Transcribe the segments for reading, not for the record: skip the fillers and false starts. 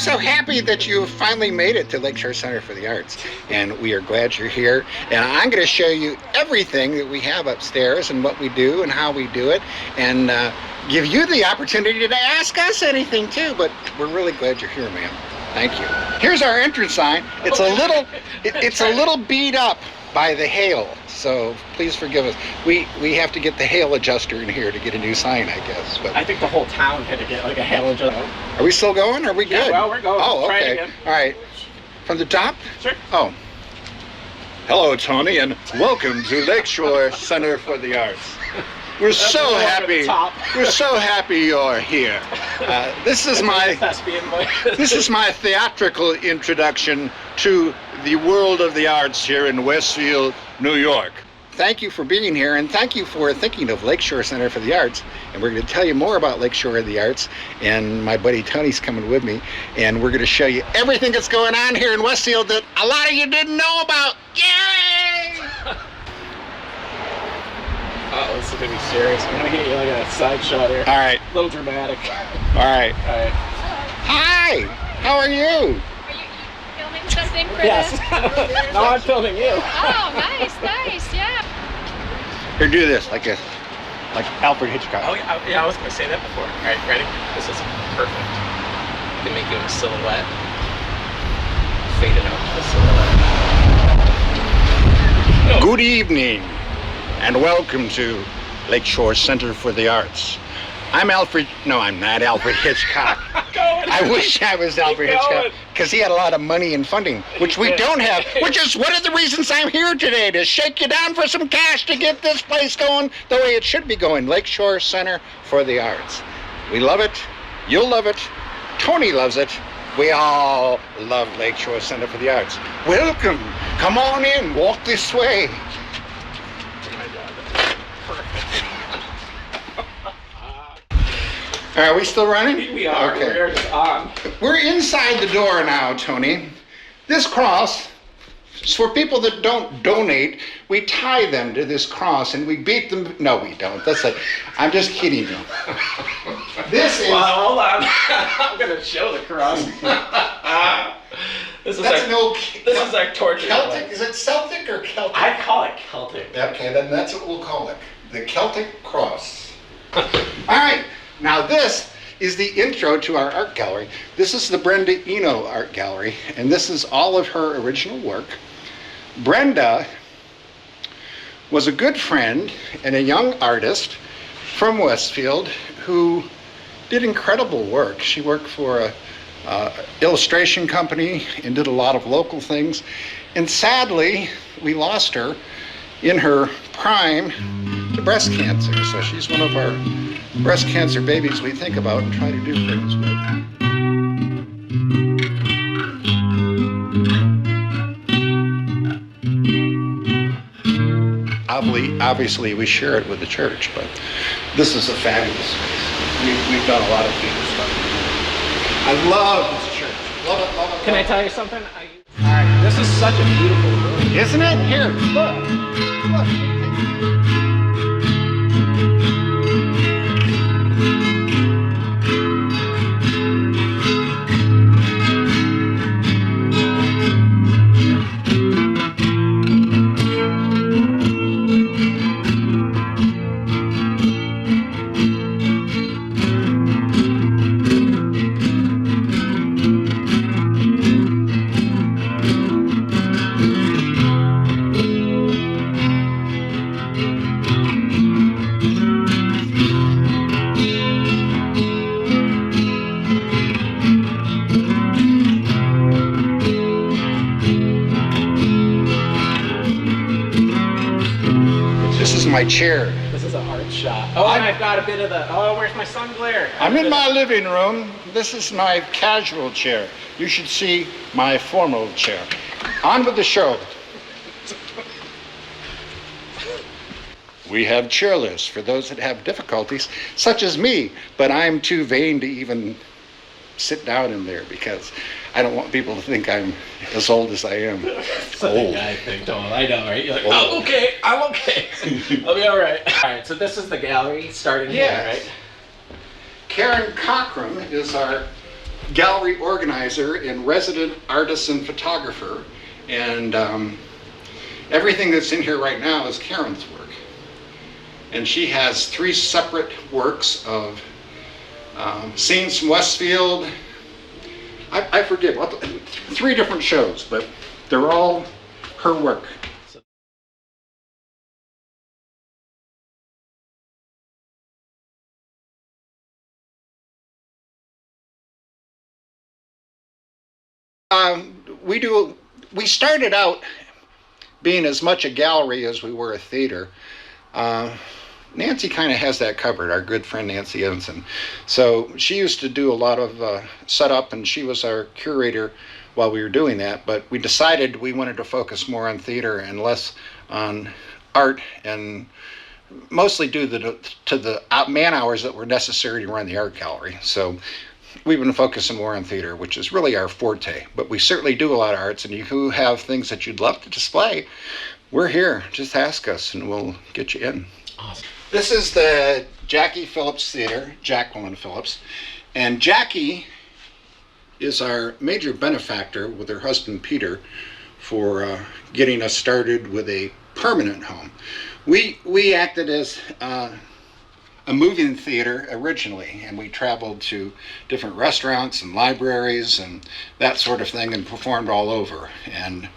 so happy that you finally made it to Lakeshore Center for the Arts, and we are glad you're here. And I'm going to show you everything that we have upstairs and what we do and how we do it, and give you the opportunity to ask us anything too. But we're really glad you're here, ma'am. Thank you. Here's our entrance sign. It's a little beat up by the hail, so please forgive us. We have to get the hail adjuster in here to get a new sign, I guess. But I think the whole town had to get like a hail adjuster. are we still going? Are we good? Yeah, well, we're going. Oh, Try it okay. again. All right. From the top? Sure. Oh. Hello, Tony, and welcome to Lakeshore Center for the Arts. We're so happy. We're so happy you're here. This is my theatrical introduction to the world of the arts here in Westfield, New York. Thank you for being here, and thank you for thinking of Lakeshore Center for the Arts. And we're going to tell you more about Lakeshore of the Arts, and my buddy Tony's coming with me, and we're going to show you everything that's going on here in Westfield that a lot of you didn't know about. Yay! Uh-oh, this is going to be serious. I'm going to get you like a side shot here. All right. A little dramatic. All right. All right. Hi. How are you? Are you filming something for Yes. this? No, I'm filming you. Oh, nice, yeah. Here, do this like Alfred Hitchcock. Oh, yeah, I was going to say that before. All right, ready? This is perfect. I can make you a silhouette. Fade it out to a silhouette. No. Good evening, and welcome to Lakeshore Center for the Arts. I'm not Alfred Hitchcock. I wish I was Alfred Hitchcock, because he had a lot of money and funding, which we don't have, which is one of the reasons I'm here today, to shake you down for some cash to get this place going the way it should be going. Lakeshore Center for the Arts. We love it. You'll love it. Tony loves it. We all love Lakeshore Center for the Arts. Welcome. Come on in. Walk this way. Are we still running? We are. Okay. We're just on. We're inside the door now, Tony. This cross is for people that don't donate. We tie them to this cross and we beat them. No, we don't. That's like, I'm just kidding you. This is. Well, hold on. I'm going to show the cross. This is our torture. Celtic. Place. Is it Celtic or Celtic? I call it Celtic. Okay, then that's what we'll call it. The Celtic cross. All right. Now this is the intro to our art gallery. This is the Brenda Eno Art Gallery, and this is all of her original work. Brenda was a good friend and a young artist from Westfield who did incredible work. She worked for a illustration company and did a lot of local things. And sadly, we lost her in her prime to breast cancer. So she's one of our breast cancer babies we think about and try to do things with. Obviously, we share it with the church, but this is a fabulous space. We've done a lot of beautiful stuff. I love this church. Love it, love it. Can I tell you something? All right, this is such a beautiful room. Isn't it? Here, look. My chair. This is an art shop. Oh, and I've got a bit of the, where's my sun glare? I'm in my living room. This is my casual chair. You should see my formal chair. On with the show. We have chair lists for those that have difficulties, such as me, but I'm too vain to even sit down in there because I don't want people to think I'm as old as I am. Old. I think, I know, right? You're like, I'm okay. I'll be all right. All right, so this is the gallery starting here, right? Karen Cochran is our gallery organizer and resident artist and photographer. And everything that's in here right now is Karen's work. And she has 3 separate works of scenes from Westfield. I forget, 3 different shows, but they're all her work. We started out being as much a gallery as we were a theater. Nancy kind of has that covered, our good friend Nancy Ensign. So she used to do a lot of setup, and she was our curator while we were doing that, but we decided we wanted to focus more on theater and less on art, and mostly due to the man hours that were necessary to run the art gallery. So we've been focusing more on theater, which is really our forte, but we certainly do a lot of arts, and you who have things that you'd love to display, we're here. Just ask us and we'll get you in. Awesome. This is the Jackie Phillips Theater, Jacqueline Phillips, and Jackie is our major benefactor with her husband Peter for getting us started with a permanent home. We acted as a moving theater originally, and we traveled to different restaurants and libraries and that sort of thing and performed all over, and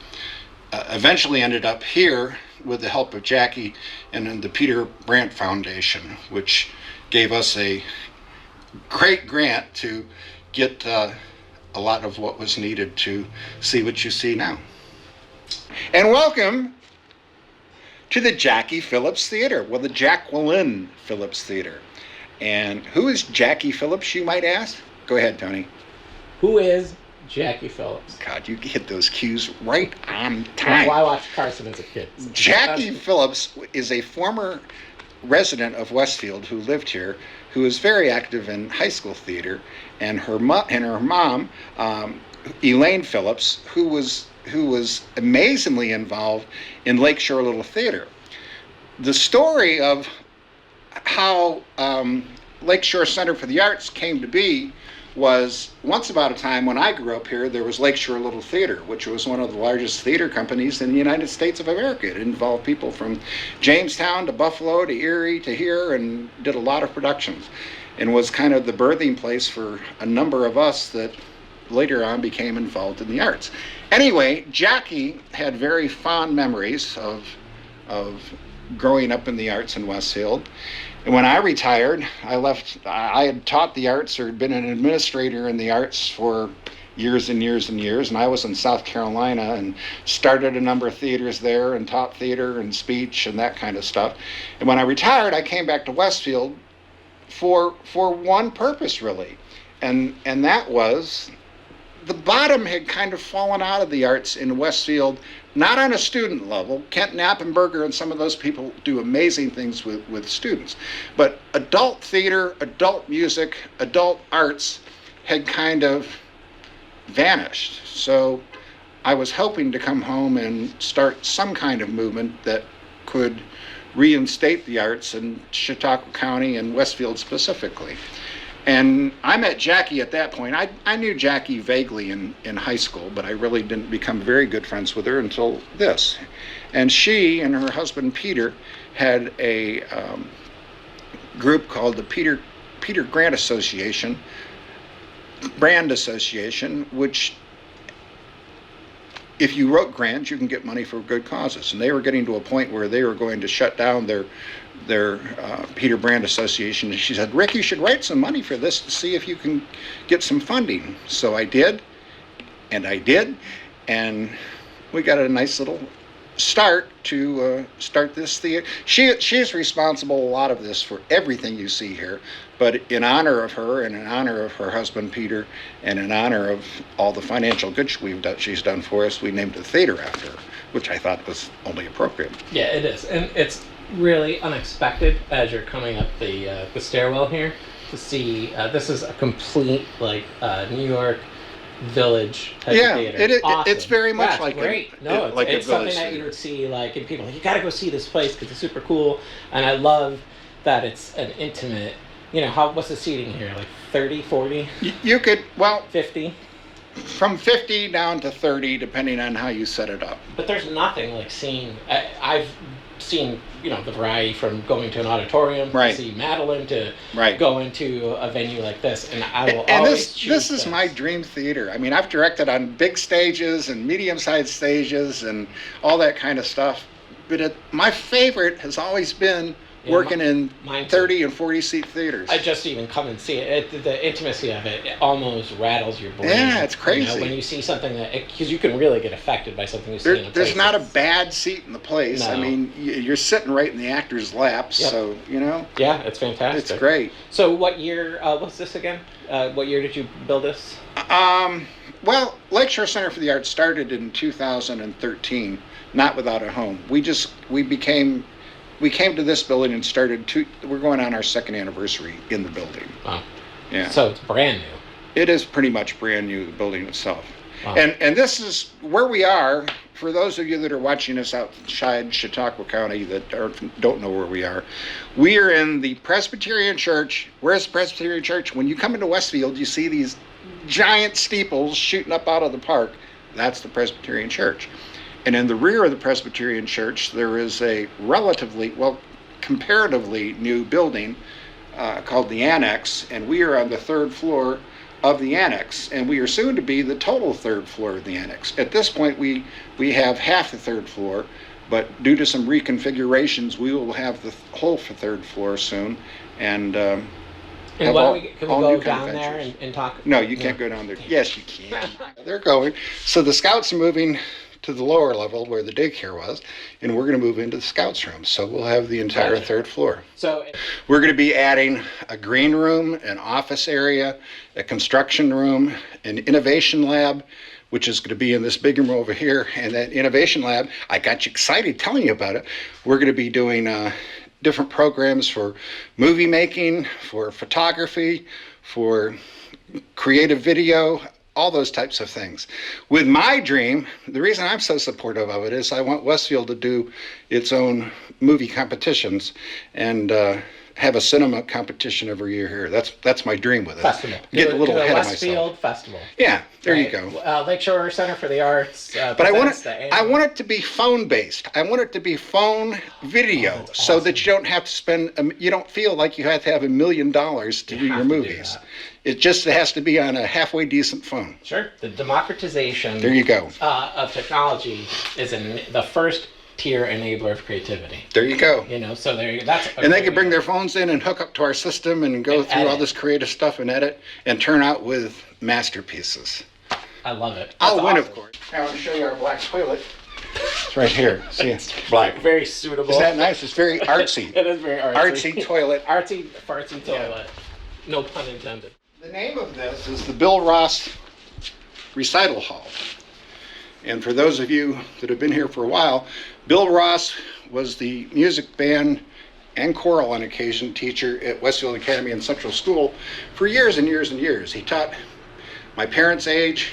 eventually ended up here with the help of Jackie and then the Peter Brandt Foundation, which gave us a great grant to get a lot of what was needed to see what you see now. And welcome to the Jackie Phillips Theater, well, the Jacqueline Phillips Theater. And who is Jackie Phillips, you might ask? Go ahead, Tony. Who is Jackie Phillips? God, you hit those cues right on That's time. why I watched Carson as a kid. Jackie Phillips is a former resident of Westfield who lived here, who was very active in high school theater, and her mom, Elaine Phillips, who was amazingly involved in Lakeshore Little Theater. The story of how Lakeshore Center for the Arts came to be was once about a time when I grew up here, there was Lakeshore Little Theater, which was one of the largest theater companies in the United States of America. It involved people from Jamestown to Buffalo to Erie to here, and did a lot of productions, and was kind of the birthing place for a number of us that later on became involved in the arts. Anyway, Jackie had very fond memories of growing up in the arts in Westfield. And when I retired, I had taught the arts or been an administrator in the arts for years and years and years, and I was in South Carolina and started a number of theaters there and taught theater and speech and that kind of stuff. And when I retired, I came back to Westfield for one purpose, really, and that was the bottom had kind of fallen out of the arts in Westfield, not on a student level. Kent Knappenberger and some of those people do amazing things with students. But adult theater, adult music, adult arts had kind of vanished. So I was hoping to come home and start some kind of movement that could reinstate the arts in Chautauqua County and Westfield specifically. And I met Jackie at that point. I knew Jackie vaguely in high school, but I really didn't become very good friends with her until this. And she and her husband Peter had a group called the Peter Brand Association, which if you wrote grants, you can get money for good causes. And they were getting to a point where they were going to shut down their Peter Brand Association. And she said, Rick, you should write some money for this to see if you can get some funding. So I did, and we got a nice little start to start this theater. She is responsible a lot of this for everything you see here, but in honor of her and in honor of her husband Peter and in honor of all the financial good she's done for us, we named the theater after her, which I thought was only appropriate. Yeah, it is, and it's really unexpected as you're coming up the stairwell here to see this is a complete New York Village type of theater. Awesome. It's very much like great. It's something that you would see in people. You got to go see this place because it's super cool, and I love that it's an intimate what's the seating here? Like 30, 40, You could, well, 50? from 50 down to 30, depending on how you set it up. But there's nothing like seeing. I've seen the variety from going to an auditorium Right. to see Madeline to Right. go into a venue like this, and I will And always this is my dream theater. I mean, I've directed on big stages and medium-sized stages and all that kind of stuff. But my favorite has always been working in mine too. 30 and 40 seat theaters. I just even come and see it. The intimacy of it almost rattles your brain. Yeah, it's crazy. When you see something because you can really get affected by something you see in a There's place not a that's- bad seat in the place. I No. mean, you're sitting right in the actor's laps, Yep. so Yeah, it's fantastic. it's great. So what year was this again? What year did you build this? Well, Lakeshore Center for the Arts started in 2013, not without a home. We came to this building and we're going on our second anniversary in the building. Wow. Yeah. So it's brand new. It is pretty much brand new, the building itself. Wow. And this is where we are. For those of you that are watching us outside Chautauqua County that don't know where we are in the Presbyterian Church. Where's the Presbyterian Church? When you come into Westfield, you see these giant steeples shooting up out of the park. That's the Presbyterian Church. And in the rear of the Presbyterian Church, there is a comparatively new building called the Annex, and we are on the third floor of the Annex, and we are soon to be the total third floor of the Annex. At this point, we have half the third floor, but due to some reconfigurations, we will have the whole third floor soon, and And have why all- don't we, can we all go new down there adventures. and talk? No, you can't go down there. Yes, you can. They're going. So the scouts are moving to the lower level where the daycare was, and we're going to move into the scouts room. So we'll have the entire Gotcha. third floor. So We're going to be adding a green room, an office area, a construction room, an innovation lab, which is going to be in this big room over here. And that innovation lab, I got you excited telling you about it. We're going to be doing different programs for movie making, for photography, for creative video, all those types of things. With my dream, the reason I'm so supportive of it is I want Westfield to do its own movie competitions and have a cinema competition every year here. That's my dream with it. festival. Get a little Do ahead of Westfield myself. Festival. Yeah, there you Right. go. Lakeshore Center for the Arts. But I want presents the it. I annual- want it to be phone based. I want it to be phone video, that's so awesome. that you don't have to spend. You don't feel like you have to have $1 million to do You your have to do movies. that. It just has to be on a halfway decent phone. Sure. The democratization There you go. of technology is the first tier enabler of creativity. There you go. So there. That's. And they can bring their phones in and hook up to our system and go And through all edit. this creative stuff and edit and turn out with masterpieces. I love it. I'll That's win, awesome. of course. Now I want to show you our black toilet. It's right here. See, it's black. Very suitable. Isn't that nice? It's very artsy. It is very artsy. Artsy toilet. Artsy, fartsy toilet. No pun intended. The name of this is the Bill Ross Recital Hall. And for those of you that have been here for a while, Bill Ross was the music band and choral on occasion teacher at Westfield Academy and Central School for years and years and years. He taught my parents' age,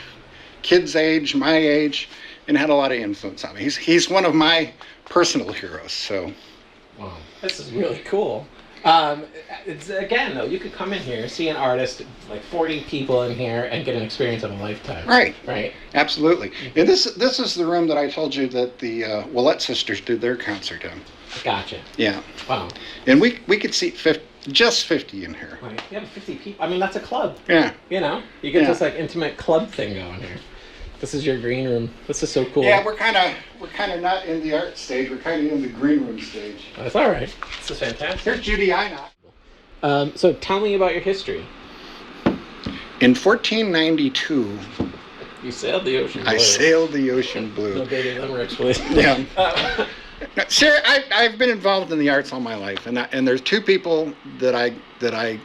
kids' age, my age, and had a lot of influence on me. He's one of my personal heroes. So Wow. This is really cool. It's again though, you could come in here, see an artist, like 40 people in here, and get an experience of a lifetime. right. Right. Absolutely. And this is the room that I told you that the Willette sisters did their concert in. Gotcha. Yeah. Wow. And we could seat 50 in here. Right. You have 50 people. I mean, that's a club. Yeah. You get Yeah. this like intimate club thing going here. This is your green room. This is so cool. Yeah, we're kind of not in the art stage. We're kind of in the green room stage. That's all right. This is fantastic. Here's Judy Inott. So tell me about your history. In 1492, You sailed the ocean blue. I sailed the ocean No blue. dirty limericks, please. Yeah. Uh, No, sir, I've been involved in the arts all my life, and there's two people that I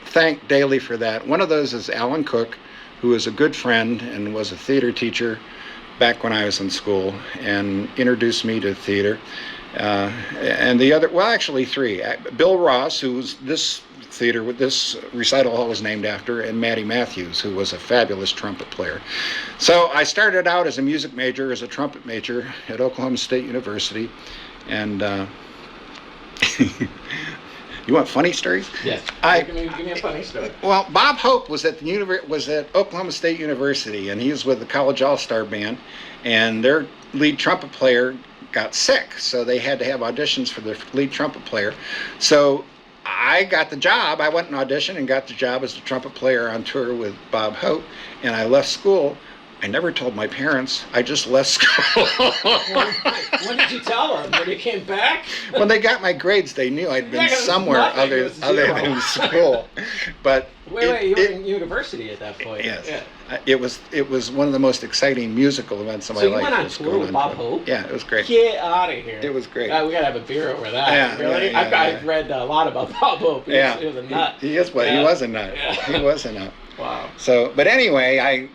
thank daily for that. One of those is Alan Cook, who is a good friend and was a theater teacher back when I was in school and introduced me to theater. And the other, well, actually three. Bill Ross, who was this theater, with this recital hall was named after, and Matty Matthews, who was a fabulous trumpet player. So I started out as a music major, as a trumpet major at Oklahoma State University, and You want funny stories? Yes. Give me a funny story. Well, Bob Hope was at Oklahoma State University, and he was with the College All-Star Band, and their lead trumpet player got sick, so they had to have auditions for their lead trumpet player. So I got the job. I went and auditioned and got the job as the trumpet player on tour with Bob Hope, and I left school. I never told my parents. I just left school. When did you tell them? When you came back? When they got my grades, they knew I'd been somewhere other than school. But wait, you were in university at that point. Yes. Yeah. It was one of the most exciting musical events of my life. So you went on tour with Bob Hope? Yeah, it was great. Get out of here. It was great. We gotta have a beer over that. Yeah, really? yeah, yeah, I've read a lot about Bob Hope. He was a nut. He is what? Yeah. He was a nut. Yeah. He was a nut. Wow. So, but anyway, I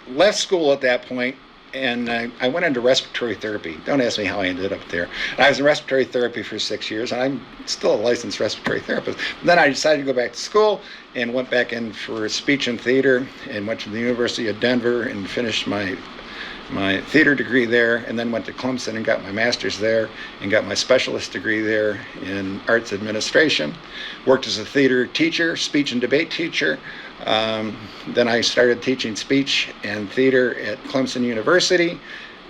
left school at that point, and I went into respiratory therapy. Don't ask me how I ended up there. I was in respiratory therapy for 6 years, and I'm still a licensed respiratory therapist. Then I decided to go back to school and went back in for speech and theater, and went to the University of Denver and finished my theater degree there, and then went to Clemson and got my master's there, and got my specialist degree there in arts administration. Worked as a theater teacher, speech and debate teacher. Then I started teaching speech and theater at Clemson University,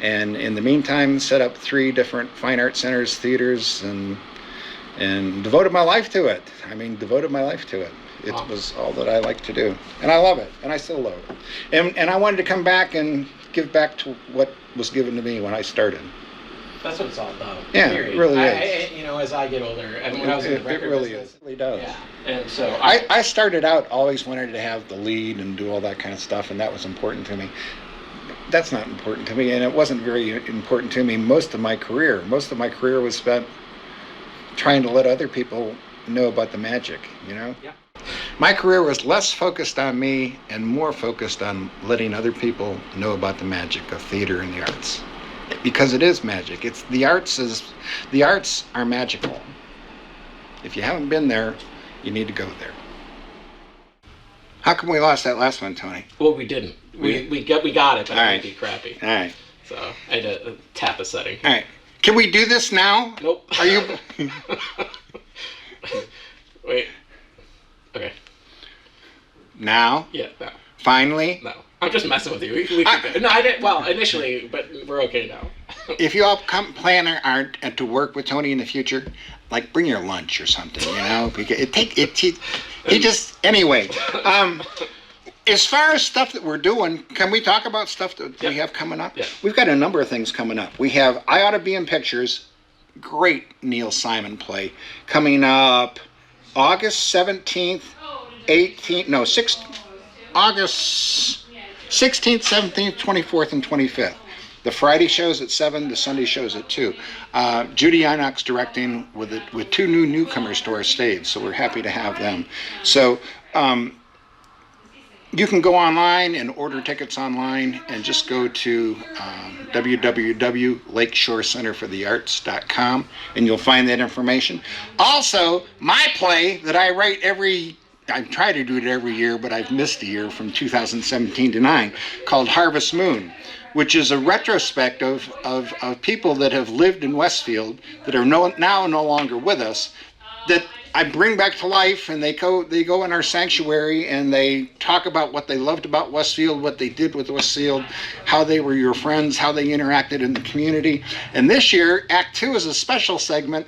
and in the meantime set up 3 different fine art centers, theaters, and devoted my life to it. Devoted my life to it. It was all that I like to do, and I love it, and I still love it. And I wanted to come back and give back to what was given to me when I started. That's what it's all about. Yeah, it really is. As I get older, and when I was in the record business, it really does. Yeah, and so I started out always wanted to have the lead and do all that kind of stuff, and that was important to me. That's not important to me, and it wasn't very important to me most of my career. Most of my career was spent trying to let other people know about the magic, Yeah. My career was less focused on me and more focused on letting other people know about the magic of theater and the arts. Because it is magic. The arts are magical. If you haven't been there, you need to go there. How come we lost that last one, Tony? Well, we didn't. We got it, but it might be crappy. All right. So I had to tap a setting. All right. Can we do this now? Nope. Are you? Wait. Okay. Now? Yeah. No. Finally? No. I'm just messing with you. We could go. No, I didn't. Well, initially, but we're okay now. If you all plan to work with Tony in the future, like bring your lunch or something, Because anyway. As far as stuff that we're doing, can we talk about stuff that we have coming up? Yeah. We've got a number of things coming up. We have I Ought to Be in Pictures, great Neil Simon play, coming up August 17th, 18th, no, 6th, August 16th, 17th, 24th, and 25th. The Friday show's at 7, the Sunday show's at 2. Judy Inox directing with 2 newcomers to our stage, so we're happy to have them. So you can go online and order tickets online and just go to www.lakeshorecenterforthearts.com and you'll find that information. Also, my play that I write I try to do it every year, but I've missed a year from 2017 to 9, called Harvest Moon, which is a retrospective of people that have lived in Westfield that are now no longer with us, that I bring back to life, and they go in our sanctuary and they talk about what they loved about Westfield, what they did with Westfield, how they were your friends, how they interacted in the community. And this year, Act 2 is a special segment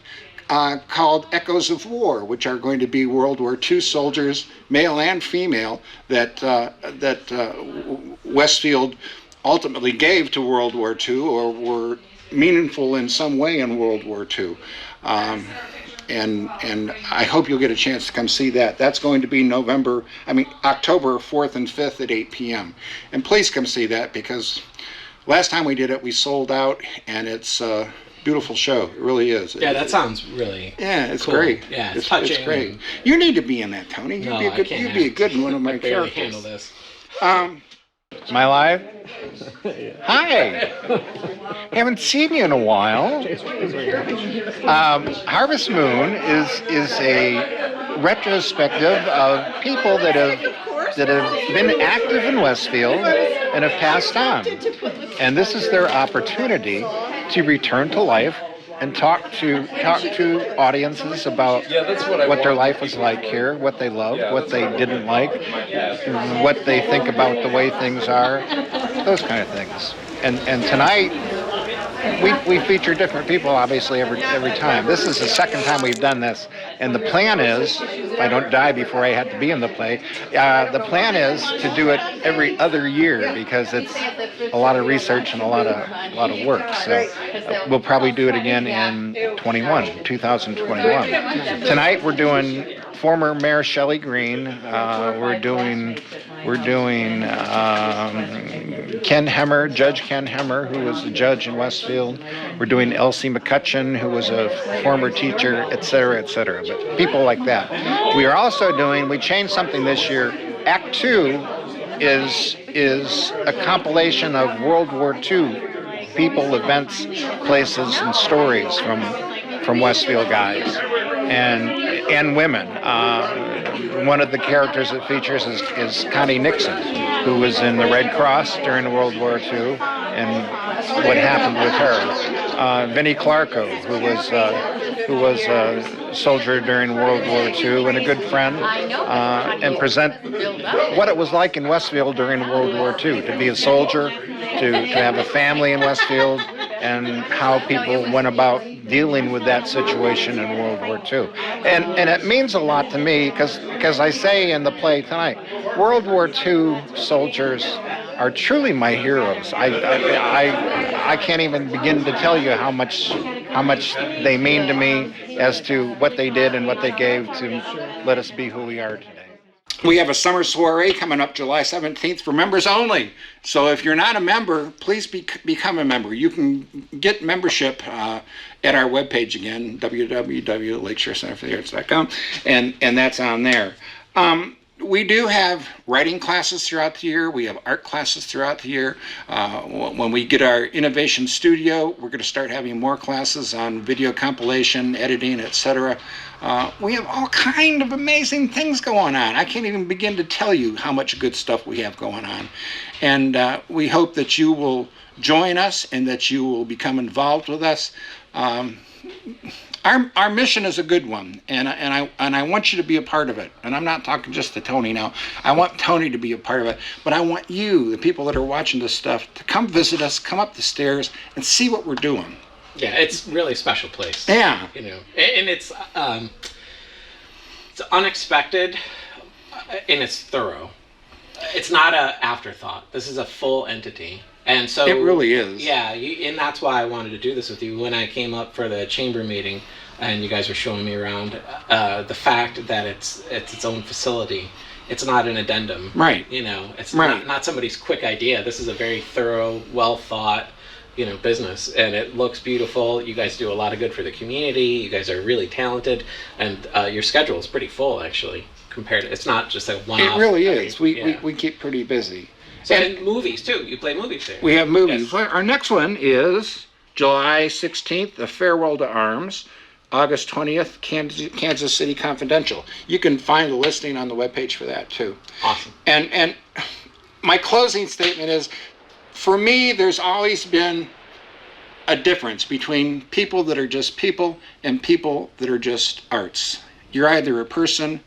called Echoes of War, which are going to be World War II soldiers, male and female, that Westfield ultimately gave to World War II or were meaningful in some way in World War II. And I hope you'll get a chance to come see that. That's going to be October 4th and 5th at 8 p.m. And please come see that, because last time we did it, we sold out, and it's a beautiful show. It really is. Yeah, that sounds really it's cool. great. Yeah, it's touching. It's great. You need to be in that, Tony. You'd be a good one of my characters. characters. Handle this. Am I live? Hi. Haven't seen you in a while. Harvest Moon is a retrospective of people that have been active in Westfield and have passed on. And this is their opportunity to return to life and talk to audiences about what their life was like here, what they loved, what they didn't like, what they think about the way things are, those kind of things. And tonight we feature different people, obviously, every time. This is the second time we've done this, and the plan is, if I don't die before I had to be in the play, the plan is to do it every other year because it's a lot of research and a lot of work. So we'll probably do it again in 2021. Tonight we're doing former Mayor Shelley Green. We're doing Ken Hemmer, Judge Ken Hemmer, who was a judge in Westfield. We're doing Elsie McCutcheon, who was a former teacher, et cetera, but people like that. We are also we changed something this year. Act 2 is a compilation of World War II people, events, places, and stories from Westfield guys and women. One of the characters it features is Connie Nixon, who was in the Red Cross during World War II, and what happened with her. Vinnie Clarko, who was a soldier during World War II and a good friend, and present what it was like in Westfield during World War II, to be a soldier, to have a family in Westfield, and how people went about dealing with that situation in World War II. And it means a lot to me because I say in the play tonight, World War II soldiers are truly my heroes. I can't even begin to tell you how much they mean to me as to what they did and what they gave to let us be who we are today. We have a summer soiree coming up July 17th for members only. So if you're not a member, please become a member. You can get membership at our webpage again, www.lakeshorecenterforthearts.com, and that's on there. We do have writing classes throughout the year. We have art classes throughout the year. When we get our innovation studio, we're going to start having more classes on video compilation, editing, etc. We have all kind of amazing things going on. I can't even begin to tell you how much good stuff we have going on. And we hope that you will join us and that you will become involved with us. Our mission is a good one, and I want you to be a part of it. And I'm not talking just to Tony now. I want Tony to be a part of it, but I want you, the people that are watching this stuff, to come visit us, come up the stairs, and see what we're doing. Yeah, it's really a special place. Yeah, and it's unexpected, and it's thorough. It's not an afterthought. This is a full entity. And so it really is. Yeah, and that's why I wanted to do this with you. When I came up for the chamber meeting, and you guys were showing me around, the fact that it's its own facility, it's not an addendum. Right. It's not somebody's quick idea. This is a very thorough, well thought, business, and it looks beautiful. You guys do a lot of good for the community. You guys are really talented, and your schedule is pretty full actually. It's not just a one-off. It really is. We keep pretty busy. So, and movies too. You play movies there. We have movies. Yes. Our next one is July 16th, The Farewell to Arms. August 20th, Kansas City Confidential. You can find the listing on the webpage for that too. Awesome. And my closing statement is, for me, there's always been a difference between people that are just people and people that are just arts. You're either a person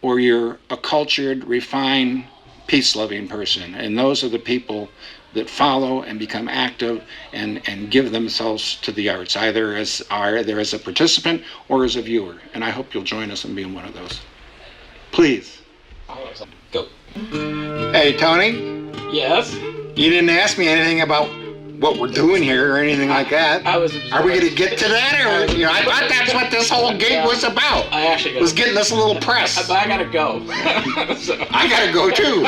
or you're a cultured, refined, peace-loving person, and those are the people that follow and become active and give themselves to the arts, either as a participant or as a viewer. And I hope you'll join us in being one of those. Please. Go. Hey, Tony? Yes? You didn't ask me anything about what we're doing here or anything like that. Are we going to get to that? Or I thought that's what this whole gig was about. I actually was getting this a little press. But I gotta go. So. I gotta go too.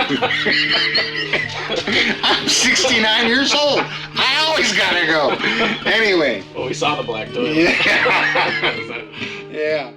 I'm 69 years old. I always gotta go. Anyway. Well, we saw the black toilet. Yeah. Yeah.